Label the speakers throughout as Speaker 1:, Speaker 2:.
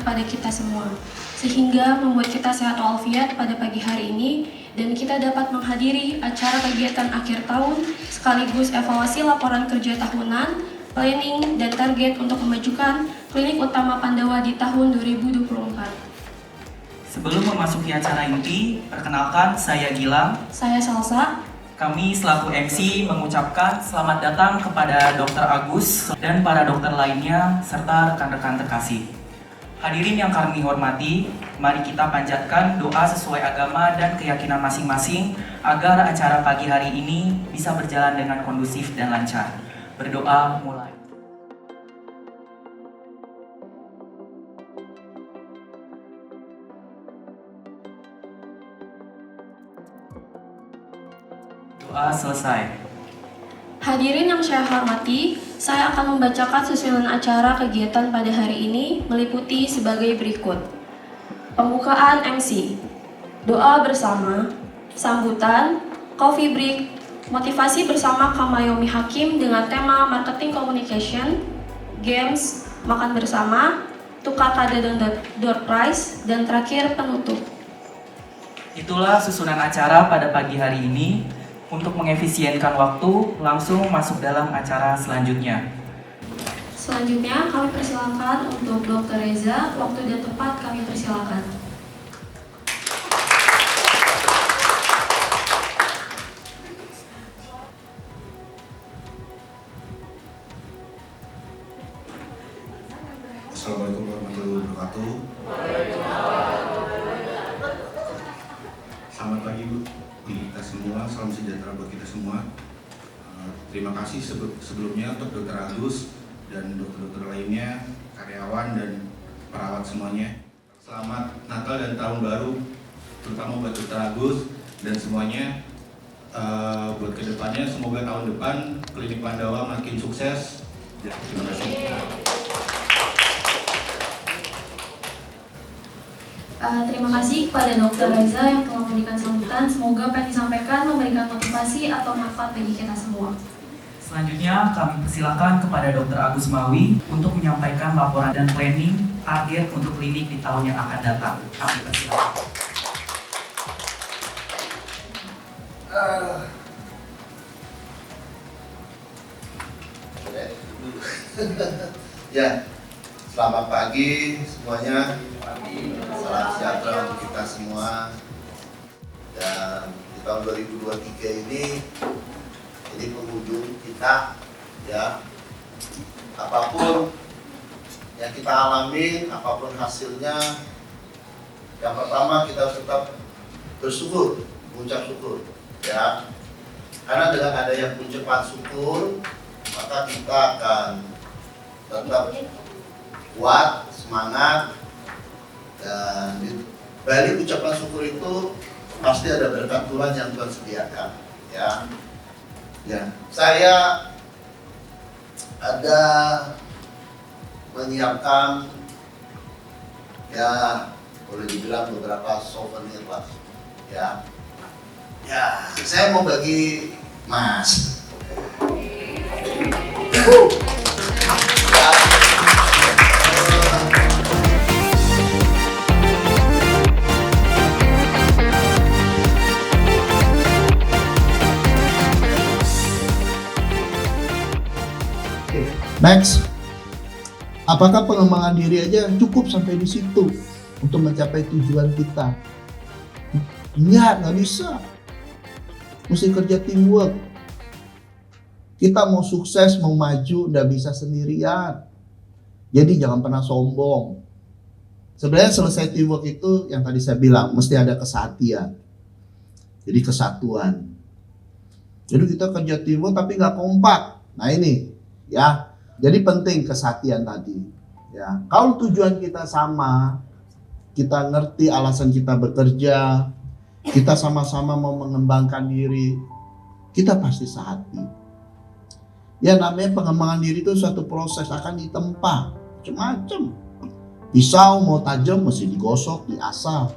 Speaker 1: kepada kita semua, sehingga membuat kita sehat walafiat pada pagi hari ini dan kita dapat menghadiri acara kegiatan akhir tahun sekaligus evaluasi laporan kerja tahunan, planning, dan target untuk memajukan klinik utama Pandawa di tahun 2024.
Speaker 2: Sebelum memasuki acara inti, perkenalkan saya Gilang.
Speaker 1: Saya Salsa.
Speaker 2: Kami selaku MC mengucapkan selamat datang kepada Dr. Agus dan para dokter lainnya serta rekan-rekan terkasih. Hadirin yang kami hormati, mari kita panjatkan doa sesuai agama dan keyakinan masing-masing agar acara pagi hari ini bisa berjalan dengan kondusif dan lancar. Berdoa mulai. Doa selesai.
Speaker 1: Hadirin yang saya hormati, saya akan membacakan susunan acara kegiatan pada hari ini meliputi sebagai berikut. Pembukaan MC, doa bersama, sambutan, coffee break, motivasi bersama Kamayomi Hakim dengan tema Marketing Communication, games, makan bersama, tukar kado dan door prize, dan terakhir penutup.
Speaker 2: Itulah susunan acara pada pagi hari ini. Untuk mengefisienkan waktu, langsung masuk dalam acara selanjutnya.
Speaker 1: Selanjutnya kami persilakan untuk Dr. Reza, waktu dan tempat kami persilakan.
Speaker 3: Assalamualaikum warahmatullahi wabarakatuh. Selamat pagi Bu, kita semua, salam sejahtera buat kita semua. Terima kasih sebelumnya untuk Dr. Agus dan dokter-dokter lainnya, karyawan dan perawat semuanya. Selamat Natal dan Tahun Baru, terutama buat Dr. Agus dan semuanya. Buat kedepannya, semoga tahun depan Klinik Pandawa makin sukses. Terima kasih.
Speaker 1: Terima kasih kepada Dr. Reza yang telah memberikan sambutan. Semoga apa yang disampaikan memberikan motivasi atau manfaat bagi kita semua.
Speaker 2: Selanjutnya kami persilakan kepada Dr. Agus Mawi untuk menyampaikan laporan dan planning target untuk klinik di tahun yang akan datang. Kami persilakan.
Speaker 4: Ya, selamat pagi semuanya. Salam sejahtera untuk kita semua. Dan di tahun 2023 ini penghujung kita, ya. Apapun yang kita alami, apapun hasilnya, yang pertama kita harus tetap bersyukur, mengucap syukur, ya. Karena dengan adanya pengucapan syukur, maka kita akan tetap kuat, semangat. Dan di balik ucapan syukur itu pasti ada berkat Tuhan yang Tuhan sediakan, ya. Ya, saya ada menyiapkan, ya, boleh dibilang beberapa souvenir lah, ya. Ya, saya mau bagi Mas. Ya. Next, apakah pengembangan diri aja cukup sampai di situ untuk mencapai tujuan kita? Nggak bisa. Mesti kerja teamwork. Kita mau sukses, mau maju, nggak bisa sendirian. Jadi jangan pernah sombong. Sebenarnya selesai teamwork itu yang tadi saya bilang, mesti ada kesatian. Jadi kesatuan. Jadi kita kerja teamwork tapi nggak kompak. Nah ini, ya. Jadi penting kesatian tadi, ya. Kalau tujuan kita sama, kita ngerti alasan kita bekerja, kita sama-sama mau mengembangkan diri, kita pasti sehati. Ya namanya pengembangan diri itu suatu proses, akan ditempa macam-macam. Pisau mau tajam mesti digosok, diasah.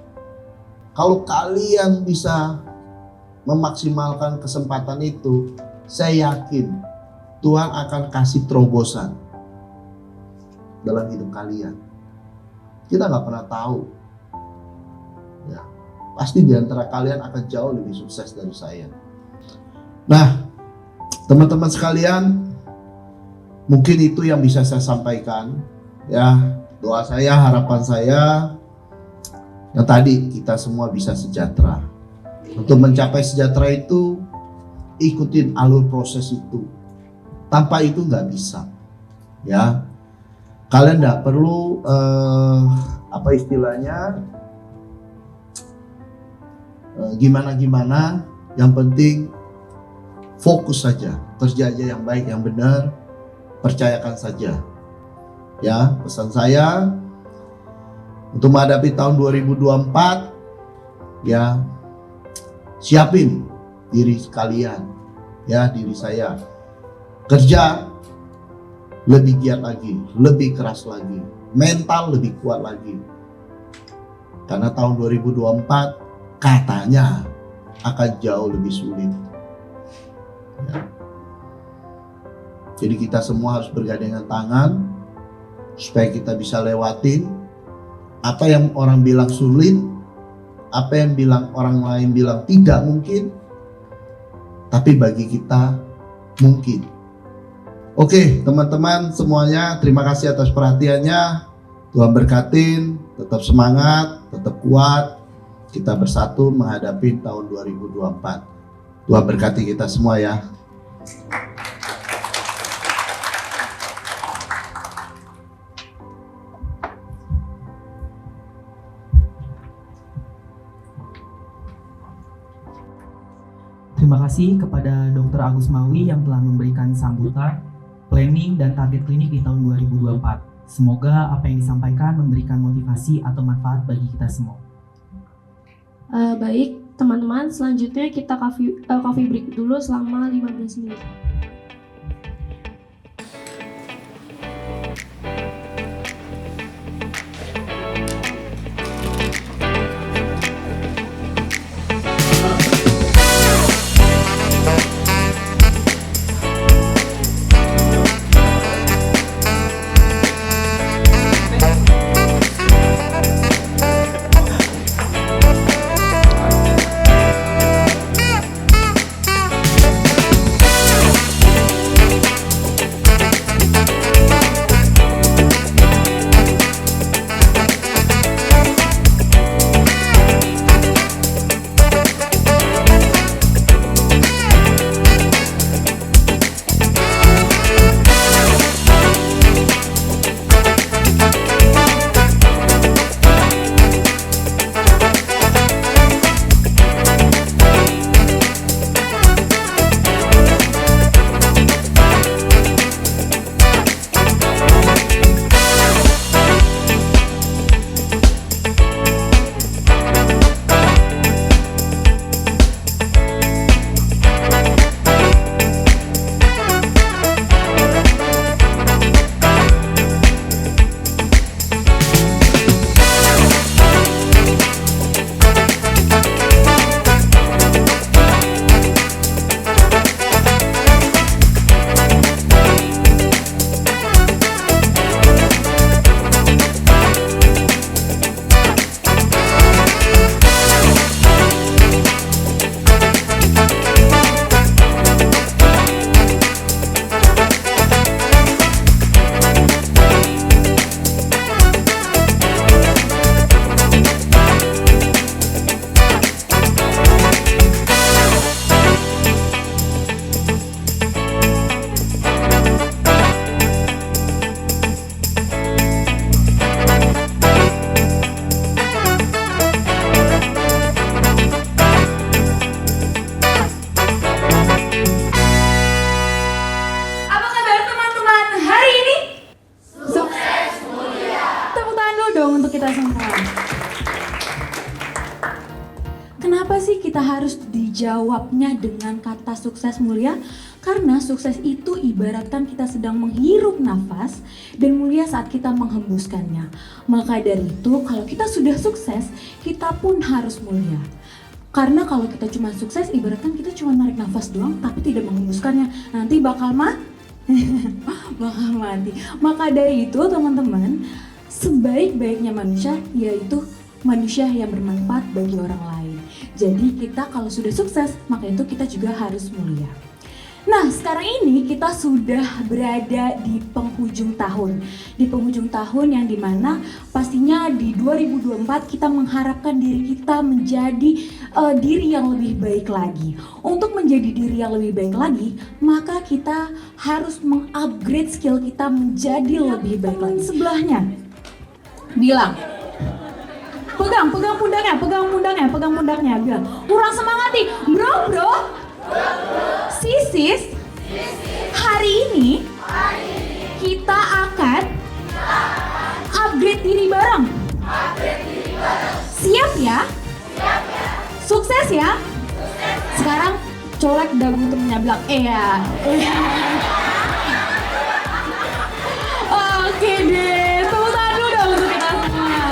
Speaker 4: Kalau kalian bisa memaksimalkan kesempatan itu, saya yakin Tuhan akan kasih terobosan dalam hidup kalian. Kita nggak pernah tahu. Ya, pasti di antara kalian akan jauh lebih sukses dari saya. Nah, teman-teman sekalian, mungkin itu yang bisa saya sampaikan. Ya, doa saya, harapan saya, yang tadi kita semua bisa sejahtera. Untuk mencapai sejahtera itu, ikutin alur proses itu. Tanpa itu nggak bisa. Ya, kalian nggak perlu apa istilahnya gimana-gimana. Yang penting fokus saja, kerja aja yang baik, yang benar, percayakan saja. Ya, pesan saya untuk menghadapi tahun 2024, ya siapin diri kalian, ya diri saya, kerja lebih giat lagi, lebih keras lagi, mental lebih kuat lagi, karena tahun 2024 katanya akan jauh lebih sulit. Ya. Jadi kita semua harus bergandengan tangan supaya kita bisa lewatin apa yang orang bilang sulit, apa yang orang lain bilang tidak mungkin, tapi bagi kita mungkin. Oke, teman-teman semuanya, terima kasih atas perhatiannya. Tuhan berkatin, tetap semangat, tetap kuat. Kita bersatu menghadapi tahun 2024. Tuhan berkati kita semua ya.
Speaker 2: Terima kasih kepada Dr. Agus Mawi yang telah memberikan sambutan, planning, dan target klinik di tahun 2024. Semoga apa yang disampaikan memberikan motivasi atau manfaat bagi kita semua.
Speaker 1: Baik, teman-teman, selanjutnya kita coffee break dulu selama 15 menit.
Speaker 5: Kenapa sih kita harus dijawabnya dengan kata sukses mulia? Karena sukses itu ibaratkan kita sedang menghirup nafas dan mulia saat kita menghembuskannya. Maka dari itu kalau kita sudah sukses, kita pun harus mulia. Karena kalau kita cuma sukses, ibaratkan kita cuma narik nafas doang tapi tidak menghembuskannya, nanti bakal bakal mati. Maka dari itu teman-teman, sebaik-baiknya manusia yaitu manusia yang bermanfaat bagi orang lain. Jadi kita kalau sudah sukses, maka itu kita juga harus mulia. Nah, sekarang ini kita sudah berada di penghujung tahun. Di penghujung tahun yang dimana pastinya di 2024 kita mengharapkan diri kita menjadi diri yang lebih baik lagi. Untuk menjadi diri yang lebih baik lagi, maka kita harus mengupgrade skill kita menjadi lebih baik lagi. Sebelahnya, bilang, pegang pundaknya, bilang, kurang semangat nih, bro. Sis, hari ini kita akan upgrade diri bareng. Siap ya? Sukses ya? Sekarang colek dagu temennya, bilang iya. Oke deh, tepuk tangan dulu dong untuk kita semua.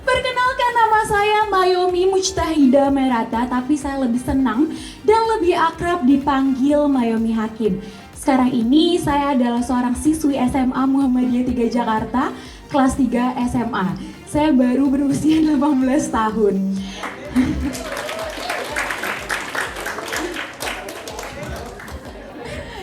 Speaker 5: Perkenalkan, nama saya Mayomi Mujtahida Merata, tapi saya lebih senang dan lebih akrab dipanggil Mayomi Hakim. Sekarang ini saya adalah seorang siswi SMA Muhammadiyah 3 Jakarta, kelas 3 SMA. Saya baru berusia 18 tahun.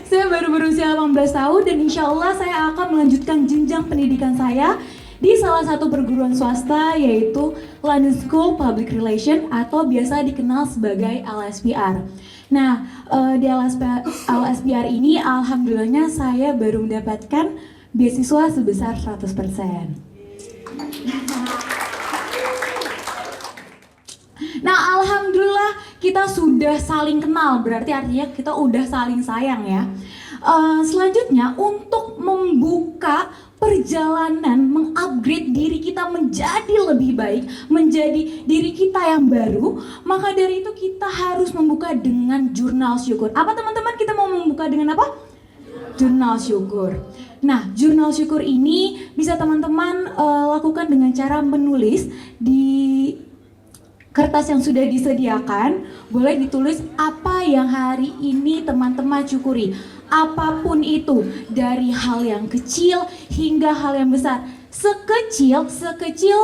Speaker 5: Saya baru berusia 18 tahun dan insya Allah saya akan melanjutkan jenjang pendidikan saya di salah satu perguruan swasta yaitu London School Public Relation atau biasa dikenal sebagai LSPR. Nah, di LSPR ini alhamdulillahnya saya baru mendapatkan beasiswa sebesar 100%. Nah, alhamdulillah kita sudah saling kenal, berarti artinya kita udah saling sayang ya. Selanjutnya untuk membuka perjalanan mengupgrade diri kita menjadi lebih baik, menjadi diri kita yang baru, maka dari itu kita harus membuka dengan jurnal syukur. Apa teman-teman, kita mau membuka dengan apa? Jurnal syukur. Nah, jurnal syukur ini bisa teman-teman lakukan dengan cara menulis di kertas yang sudah disediakan. Boleh ditulis apa yang hari ini teman-teman syukuri. Apapun itu, dari hal yang kecil hingga hal yang besar. Sekecil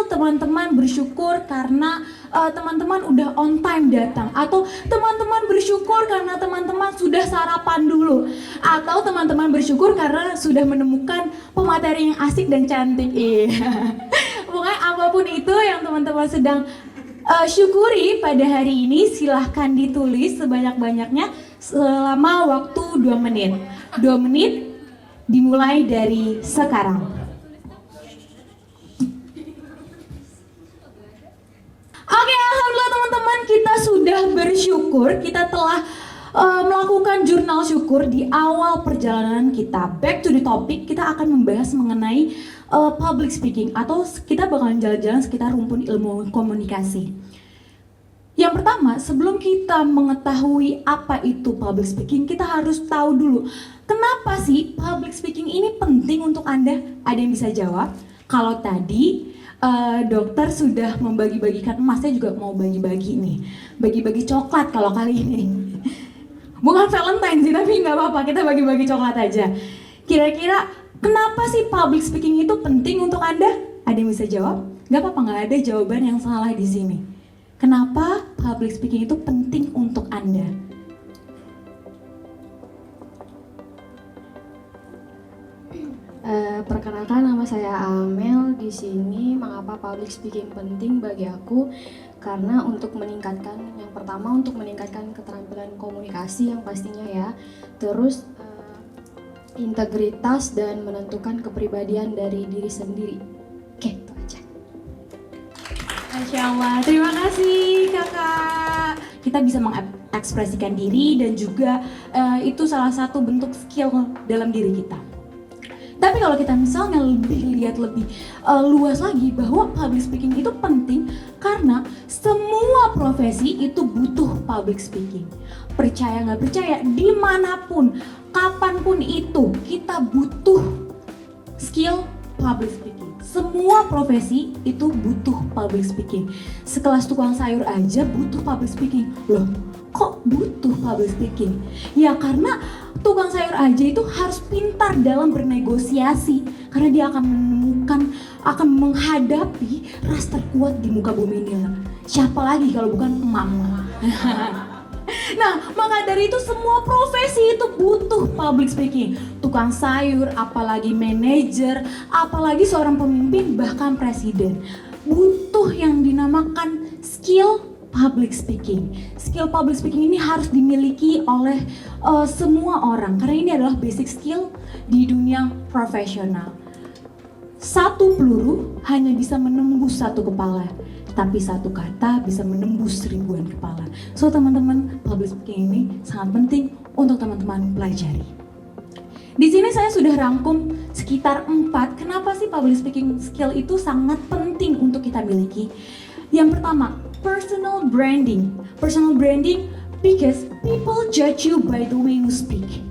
Speaker 5: teman-teman bersyukur karena teman-teman udah on time datang, atau teman-teman bersyukur karena teman-teman sudah sarapan dulu, atau teman-teman bersyukur karena sudah menemukan pemateri yang asik dan cantik. Pokoknya apapun itu yang teman-teman sedang syukuri pada hari ini, silahkan ditulis sebanyak-banyaknya selama waktu 2 menit. 2 menit dimulai dari sekarang. Oke, alhamdulillah teman-teman, kita sudah bersyukur, kita telah melakukan jurnal syukur di awal perjalanan kita. Back to the topic, kita akan membahas mengenai public speaking, atau kita bakalan jalan-jalan sekitar rumpun ilmu komunikasi. Yang pertama, sebelum kita mengetahui apa itu public speaking, kita harus tahu dulu kenapa sih public speaking ini penting untuk Anda. Ada yang bisa jawab? Kalau tadi dokter sudah membagi-bagikan emas, saya juga mau bagi-bagi nih, bagi-bagi coklat kalau kali ini. Bukan Valentine sih, tapi nggak apa-apa, kita bagi-bagi coklat aja. Kira-kira kenapa sih public speaking itu penting untuk Anda? Ada yang bisa jawab? Nggak apa-apa, nggak ada jawaban yang salah di sini. Kenapa public speaking itu penting untuk Anda?
Speaker 1: Perkenalkan, nama saya Amel. Di sini mengapa public speaking penting bagi aku? Karena untuk meningkatkan, yang pertama untuk meningkatkan keterampilan komunikasi yang pastinya ya. Terus integritas dan menentukan kepribadian dari diri sendiri. Oke, itu aja.
Speaker 5: Masya Allah, terima kasih kakak. Kita bisa mengekspresikan diri dan juga itu salah satu bentuk skill dalam diri kita. Tapi kalau kita misalnya lihat lebih luas lagi, bahwa public speaking itu penting karena semua profesi itu butuh public speaking. Percaya nggak percaya, dimanapun, kapanpun itu kita butuh skill public speaking. semua profesi itu butuh public speaking. Sekelas tukang sayur aja butuh public speaking. Loh, kok butuh public speaking? Ya karena tukang sayur aja itu harus pintar dalam bernegosiasi, karena dia akan menghadapi ras terkuat di muka bumi ini. Siapa lagi kalau bukan emak-emak? Nah, maka dari itu semua profesi itu butuh public speaking. Tukang sayur, apalagi manajer, apalagi seorang pemimpin, bahkan presiden. Butuh yang dinamakan skill public speaking. Skill public speaking ini harus dimiliki oleh semua orang, karena ini adalah basic skill di dunia profesional. Satu peluru hanya bisa menembus satu kepala, tapi satu kata bisa menembus ribuan kepala. So teman-teman, public speaking ini sangat penting untuk teman-teman pelajari. Di sini saya sudah rangkum sekitar 4 kenapa sih public speaking skill itu sangat penting untuk kita miliki. Yang pertama, personal branding. Personal branding because people judge you by the way you speak.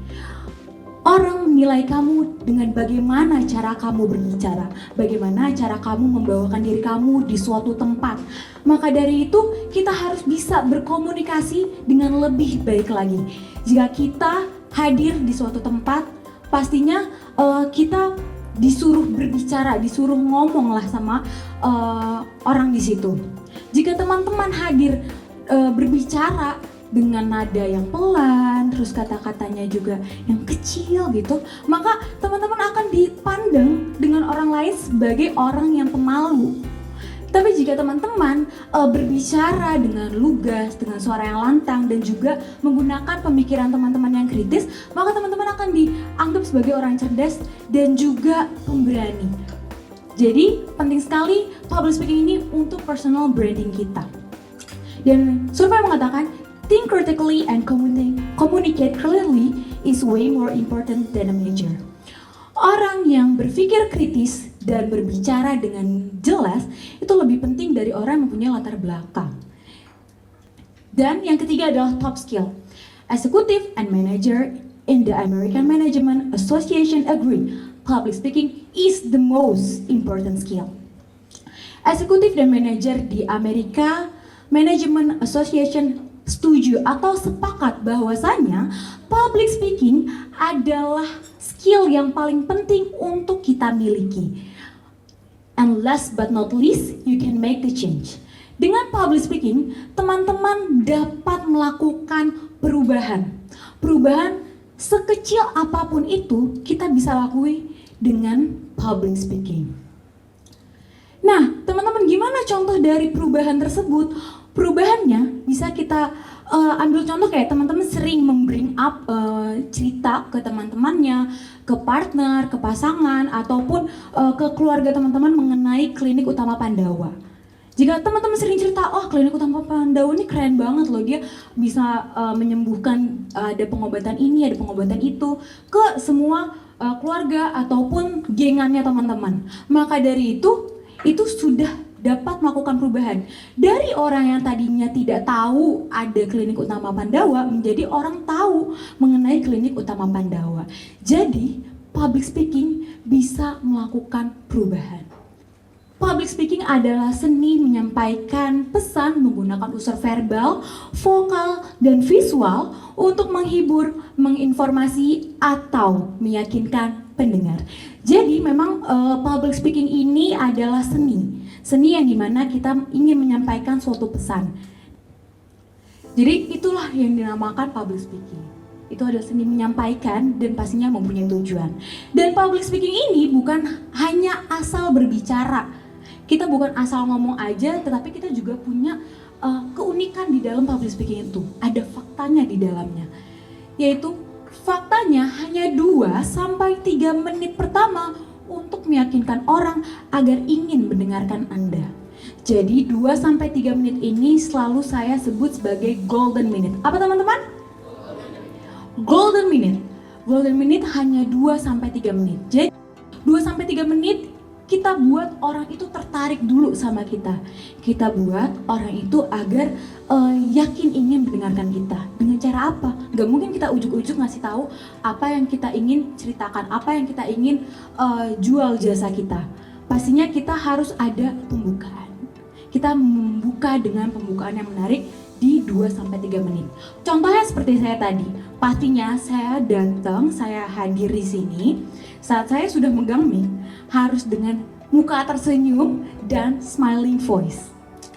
Speaker 5: Orang menilai kamu dengan bagaimana cara kamu berbicara, bagaimana cara kamu membawakan diri kamu di suatu tempat. Maka dari itu kita harus bisa berkomunikasi dengan lebih baik lagi. Jika kita hadir di suatu tempat, pastinya kita disuruh berbicara, disuruh ngomong lah sama orang di situ. Jika teman-teman hadir berbicara dengan nada yang pelan, terus kata-katanya juga yang kecil gitu, maka teman-teman akan dipandang dengan orang lain sebagai orang yang pemalu. Tapi jika teman-teman berbicara dengan lugas, dengan suara yang lantang, dan juga menggunakan pemikiran teman-teman yang kritis, maka teman-teman akan dianggap sebagai orang cerdas dan juga pemberani. Jadi penting sekali public speaking ini untuk personal branding kita. Dan survei mengatakan think critically and communicate clearly is way more important than a major. Orang yang berpikir kritis dan berbicara dengan jelas itu lebih penting dari orang yang mempunyai latar belakang. Dan yang ketiga adalah top skill. Executive and manager in the American Management Association agree public speaking is the most important skill. Eksekutif dan manajer di Amerika Management Association setuju atau sepakat bahwasanya public speaking adalah skill yang paling penting untuk kita miliki. And last but not least, you can make the change. Dengan public speaking, teman-teman dapat melakukan perubahan. Perubahan sekecil apapun itu kita bisa lakukan dengan public speaking. Nah, teman-teman, gimana contoh dari perubahan tersebut? Perubahannya bisa kita ambil contoh kayak teman-teman sering membring up cerita ke teman-temannya, ke partner, ke pasangan, ataupun ke keluarga teman-teman mengenai Klinik Utama Pandawa. Jika teman-teman sering cerita, oh Klinik Utama Pandawa ini keren banget loh, dia bisa menyembuhkan, ada pengobatan ini, ada pengobatan itu, ke semua keluarga ataupun gengannya teman-teman. Maka dari itu sudah dapat melakukan perubahan. Dari orang yang tadinya tidak tahu ada Klinik Utama Pandawa menjadi orang tahu mengenai Klinik Utama Pandawa. Jadi, public speaking bisa melakukan perubahan. Public speaking adalah seni menyampaikan pesan menggunakan unsur verbal, vokal, dan visual untuk menghibur, menginformasi, atau meyakinkan pendengar. Jadi memang public speaking ini adalah seni yang dimana kita ingin menyampaikan suatu pesan. Jadi itulah yang dinamakan public speaking. Itu adalah seni menyampaikan dan pastinya mempunyai tujuan. Dan public speaking ini bukan hanya asal berbicara. Kita bukan asal ngomong aja, tetapi kita juga punya keunikan di dalam public speaking itu. Ada faktanya di dalamnya. Yaitu faktanya hanya 2-3 menit pertama untuk meyakinkan orang agar ingin mendengarkan Anda. Jadi 2-3 menit ini selalu saya sebut sebagai golden minute. Apa teman-teman? Golden minute. Golden minute hanya 2-3 menit. Jadi 2-3 menit kita buat orang itu tertarik dulu sama kita. Kita buat orang itu agar yakin ingin mendengarkan kita. Dengan cara apa? Gak mungkin kita ujuk-ujuk ngasih tahu apa yang kita ingin ceritakan, apa yang kita ingin jual jasa kita. pastinya kita harus ada pembukaan. Kita membuka dengan pembukaan yang menarik di 2-3 menit. Contohnya seperti saya tadi, pastinya saya datang, saya hadir di sini, saat saya sudah megang mic, harus dengan muka tersenyum dan smiling voice.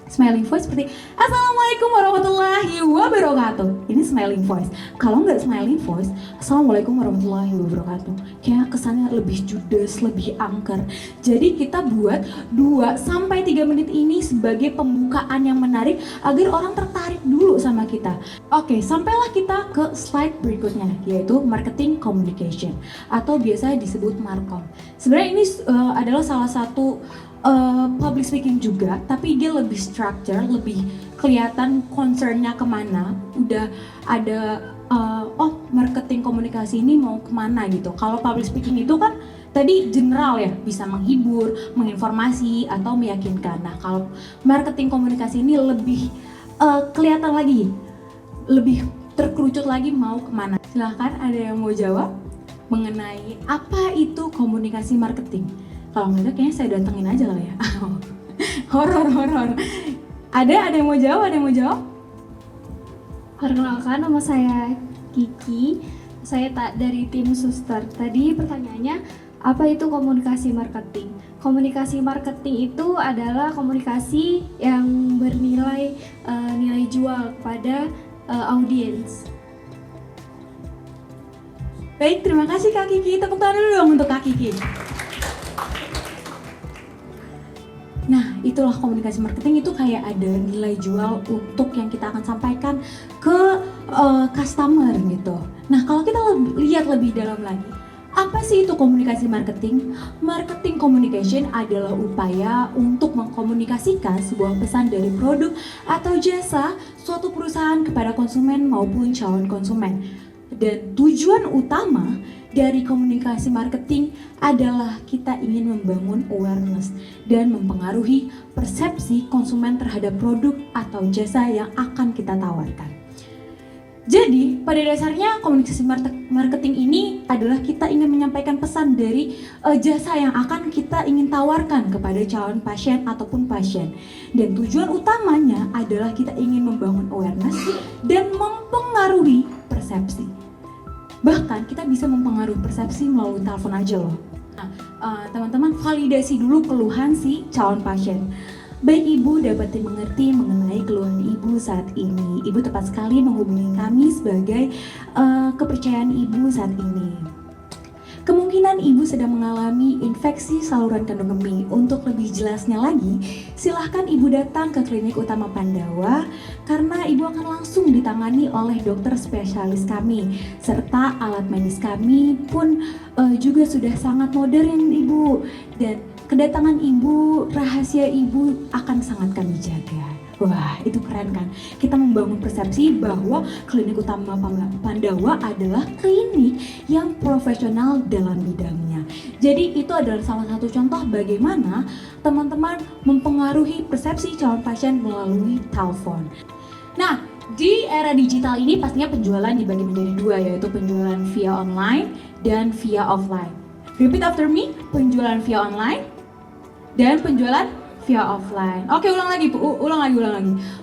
Speaker 5: Smiling voice seperti Assalamualaikum warahmatullahi wabarakatuh. Ini smiling voice. Kalau nggak smiling voice, Assalamualaikum warahmatullahi wabarakatuh, kayak kesannya lebih judes, lebih angker. Jadi kita buat 2-3 menit ini sebagai pembukaan yang menarik agar orang tertarik dulu sama kita. Oke, sampailah kita ke slide berikutnya, yaitu marketing communication atau biasa disebut markom. Sebenarnya ini adalah salah satu public speaking juga, tapi dia lebih structure, lebih kelihatan concernnya kemana. Udah ada marketing komunikasi ini mau kemana gitu. Kalau public speaking itu kan tadi general ya, bisa menghibur, menginformasi atau meyakinkan. Nah kalau marketing komunikasi ini lebih kelihatan lagi, lebih terkerucut lagi mau kemana. Silahkan ada yang mau jawab mengenai apa itu komunikasi marketing. Kalau nggak ada kayaknya saya datengin aja lah ya. Horor. Ada yang mau jawab? Ada yang mau jawab?
Speaker 6: Perkenalkan, nama saya Kiki. Saya dari tim Suster. Tadi pertanyaannya, apa itu komunikasi marketing? Komunikasi marketing itu adalah komunikasi yang bernilai nilai jual kepada audiens.
Speaker 5: Baik, terima kasih Kak Kiki. Tepuk tangan dulu dong untuk Kak Kiki. Nah, itulah komunikasi marketing, itu kayak ada nilai jual untuk yang kita akan sampaikan ke customer gitu. Nah, kalau kita lihat lebih dalam lagi, apa sih itu komunikasi marketing? Marketing communication adalah upaya untuk mengkomunikasikan sebuah pesan dari produk atau jasa suatu perusahaan kepada konsumen maupun calon konsumen. Dan tujuan utama dari komunikasi marketing adalah kita ingin membangun awareness dan mempengaruhi persepsi konsumen terhadap produk atau jasa yang akan kita tawarkan. Jadi, pada dasarnya komunikasi marketing ini adalah kita ingin menyampaikan pesan dari jasa yang akan kita ingin tawarkan kepada calon pasien ataupun pasien. Dan tujuan utamanya adalah kita ingin membangun awareness dan mempengaruhi persepsi. Bahkan kita bisa mempengaruhi persepsi melalui telepon aja loh. Nah, teman-teman validasi dulu keluhan si calon pasien. Baik ibu dapat dimengerti mengenai keluhan ibu saat ini. Ibu tepat sekali menghubungi kami sebagai kepercayaan ibu saat ini. Kemungkinan ibu sedang mengalami infeksi saluran kandung kemih. Untuk lebih jelasnya lagi, silahkan ibu datang ke klinik utama Pandawa karena ibu akan langsung ditangani oleh dokter spesialis kami, serta alat medis kami pun juga sudah sangat modern ibu. Dan kedatangan ibu, rahasia ibu akan sangat kami jaga. Wah, itu keren kan? Kita membangun persepsi bahwa klinik utama Pandawa adalah klinik yang profesional dalam bidangnya. Jadi itu adalah salah satu contoh bagaimana teman-teman mempengaruhi persepsi calon pasien melalui telepon. Nah, di era digital ini pastinya penjualan dibagi menjadi dua, yaitu penjualan via online dan via offline. Repeat after me, penjualan via online dan penjualan via offline. Oke, ulang lagi.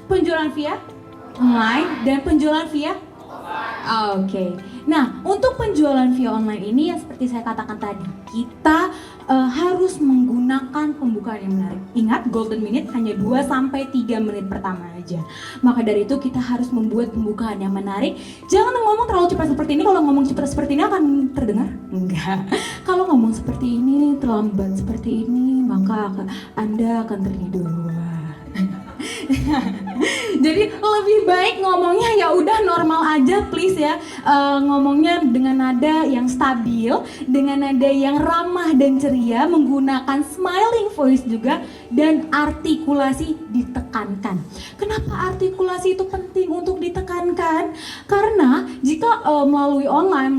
Speaker 5: Penjualan via online dan penjualan via offline. Oke. Nah, untuk penjualan via online ini yang seperti saya katakan tadi, kita harus menggunakan pembukaan yang menarik. Ingat, golden minute hanya 2-3 menit pertama aja. Maka dari itu kita harus membuat pembukaan yang menarik. Jangan ngomong terlalu cepat seperti ini. Kalau ngomong cepat seperti ini akan terdengar? Enggak. Kalau ngomong seperti ini, terlambat seperti ini, maka Anda akan tertidur. Jadi lebih baik ngomongnya ya udah normal aja please ya. Ngomongnya dengan nada yang stabil, dengan nada yang ramah dan ceria, menggunakan smiling voice juga, dan artikulasi ditekankan. Kenapa artikulasi itu penting untuk ditekankan? Karena jika melalui online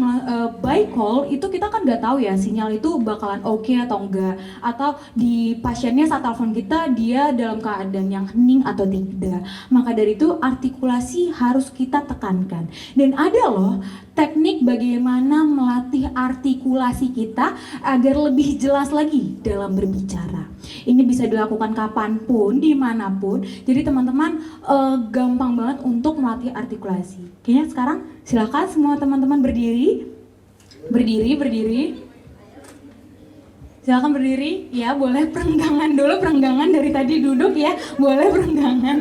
Speaker 5: by call itu kita kan nggak tahu ya sinyal itu bakalan oke atau enggak, atau di pasiennya saat telepon kita dia dalam keadaan yang hening atau tidak. Maka dari itu artikulasi harus kita tekankan. Dan ada loh teknik bagaimana melatih artikulasi kita agar lebih jelas lagi dalam berbicara. Ini bisa dilakukan kapanpun, dimanapun. Jadi teman-teman gampang banget untuk melatih artikulasi. Kayaknya sekarang silakan semua teman-teman berdiri. Berdiri. Silakan berdiri, ya boleh perenggangan dulu, perenggangan dari tadi duduk ya, boleh perenggangan.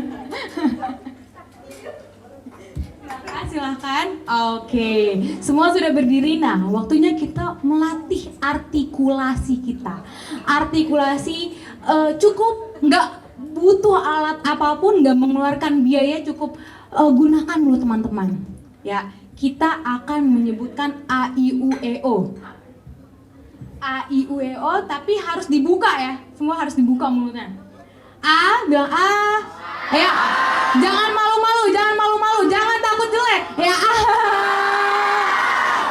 Speaker 5: Silakan. Oke, semua sudah berdiri. Nah, waktunya kita melatih artikulasi kita. Artikulasi cukup, nggak butuh alat apapun, nggak mengeluarkan biaya, cukup gunakan mulut teman-teman. Ya, kita akan menyebutkan a i u e o. A, I, U, E, O, tapi harus dibuka ya. Semua harus dibuka mulutnya. A, bilang A. Ya, jangan malu-malu, jangan takut jelek. Ya, A.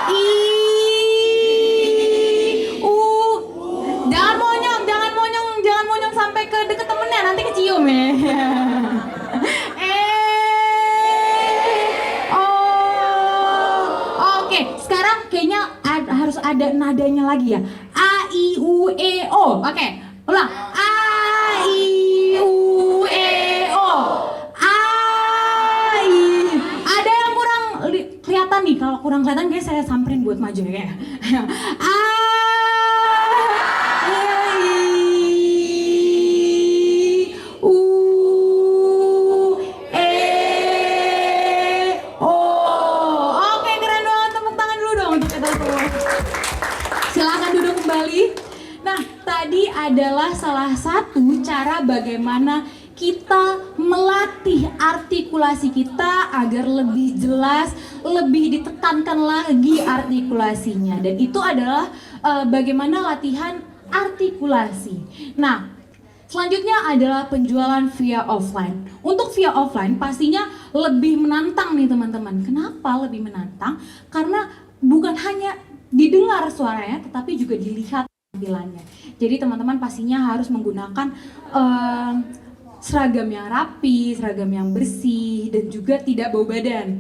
Speaker 5: I, U. Jangan monyong sampai ke deket temennya, nanti kecium ya. E, O. Oke, sekarang kayaknya harus ada nadanya lagi ya. A, I, U, E, O. Oke, ulang. A, I, U, E, O. A, I. Ada yang kurang kelihatan nih. Kalau kurang kelihatan kayak saya samperin buat maju ya. A, I, U, E, O. Oke, keren banget. Tepuk tangan dulu dong untuk kita semua. Silakan duduk kembali. Nah, tadi adalah salah satu cara bagaimana kita melatih artikulasi kita agar lebih jelas, lebih ditekankan lagi artikulasinya. Dan itu adalah bagaimana latihan artikulasi. Nah, selanjutnya adalah penjualan via offline. Untuk via offline pastinya lebih menantang nih teman-teman. Kenapa lebih menantang? Karena bukan hanya didengar suaranya, tetapi juga dilihat tampilannya. Jadi teman-teman pastinya harus menggunakan seragam yang rapi, seragam yang bersih, dan juga tidak bau badan.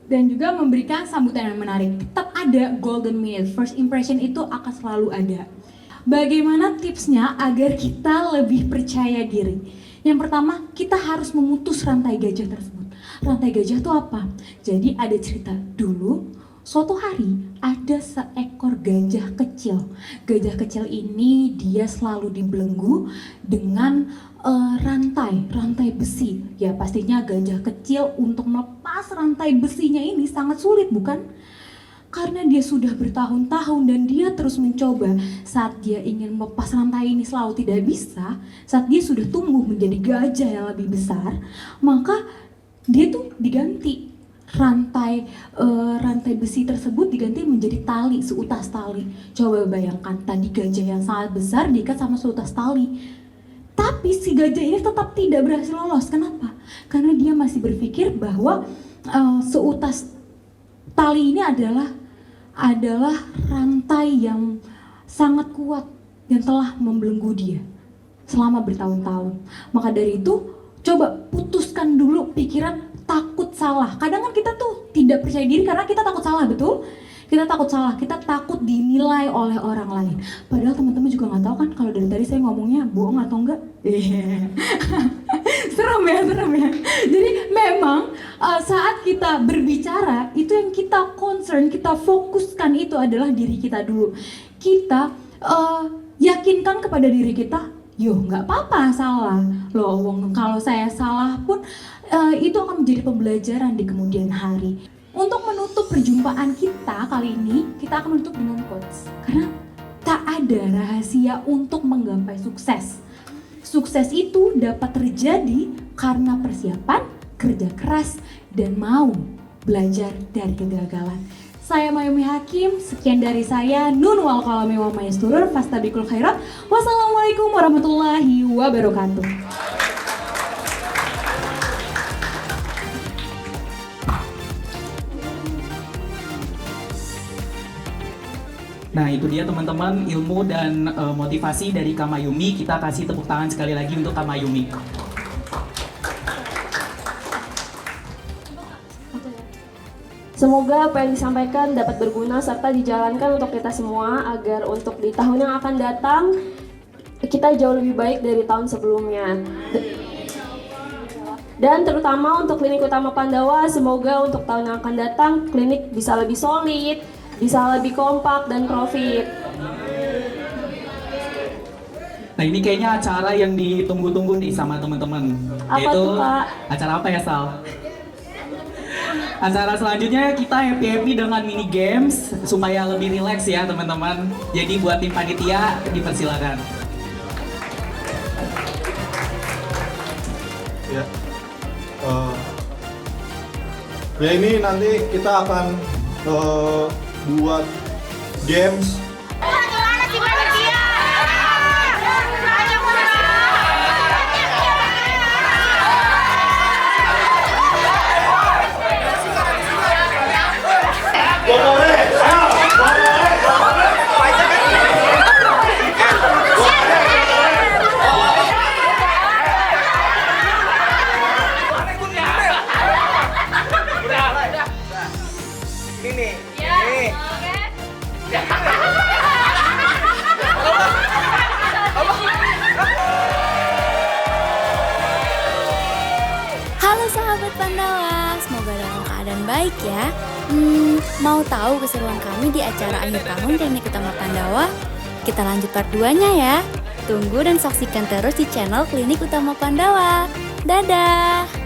Speaker 5: Dan juga memberikan sambutan yang menarik. Tetap ada golden minute, first impression itu akan selalu ada. Bagaimana tipsnya agar kita lebih percaya diri? Yang pertama, kita harus memutus rantai gajah tersebut. Rantai gajah itu apa? Jadi ada cerita dulu. Suatu hari ada seekor gajah kecil. Gajah kecil ini dia selalu dibelenggu dengan rantai besi. Ya pastinya gajah kecil untuk melepas rantai besinya ini sangat sulit, bukan? Karena dia sudah bertahun-tahun dan dia terus mencoba. Saat dia ingin melepas rantai ini selalu tidak bisa. Saat dia sudah tumbuh menjadi gajah yang lebih besar, maka dia tuh diganti. Rantai besi tersebut diganti menjadi tali, seutas tali. Coba bayangkan, tadi gajah yang sangat besar diikat sama seutas tali. Tapi si gajah ini tetap tidak berhasil lolos. Kenapa? Karena dia masih berpikir bahwa seutas tali ini adalah rantai yang sangat kuat yang telah membelenggu dia selama bertahun-tahun. Maka dari itu, coba putuskan dulu pikiran takut salah. Kadang kan kita tuh tidak percaya diri karena kita takut salah, betul? Kita takut salah, kita takut dinilai oleh orang lain. Padahal teman-teman juga nggak tahu kan kalau dari tadi saya ngomongnya bohong atau enggak. Serem ya. Jadi memang saat kita berbicara itu yang kita concern, kita fokuskan itu adalah diri kita dulu. Kita yakinkan kepada diri kita, yo nggak apa-apa salah. Loh, kalau saya salah pun itu akan menjadi pembelajaran di kemudian hari. Untuk menutup perjumpaan kita kali ini, kita akan menutup dengan quotes. Karena tak ada rahasia untuk menggapai sukses. Sukses itu dapat terjadi karena persiapan, kerja keras, dan mau belajar dari kegagalan. Saya Mayumi Hakim, sekian dari saya. Nun wal qalami wa mayasturur fastabikul khairat. Wassalamualaikum warahmatullahi wabarakatuh.
Speaker 2: Nah itu dia teman-teman ilmu dan motivasi dari Kak Mayumi. Kita kasih tepuk tangan sekali lagi untuk Kak Mayumi.
Speaker 1: Semoga apa yang disampaikan dapat berguna serta dijalankan untuk kita semua agar untuk di tahun yang akan datang kita jauh lebih baik dari tahun sebelumnya. Dan terutama untuk Klinik Utama Pandawa, semoga untuk tahun yang akan datang klinik bisa lebih solid, bisa lebih kompak dan profit.
Speaker 2: Nah ini kayaknya acara yang ditunggu-tunggu nih sama teman-teman.
Speaker 1: Apa tuh, Pak?
Speaker 2: Acara apa ya, Sal? Acara selanjutnya kita happy-happy dengan mini games supaya lebih rileks ya teman-teman. Jadi buat tim panitia dipersilakan.
Speaker 7: Ya. Ya ini nanti kita akan buat games.
Speaker 8: Halo sahabat Pandawa, semoga dalam keadaan baik ya. Mau tahu keseruan kami di acara akhir tahun Klinik Utama Pandawa? Kita lanjut part 2-nya ya. Tunggu dan saksikan terus di channel Klinik Utama Pandawa. Dadah!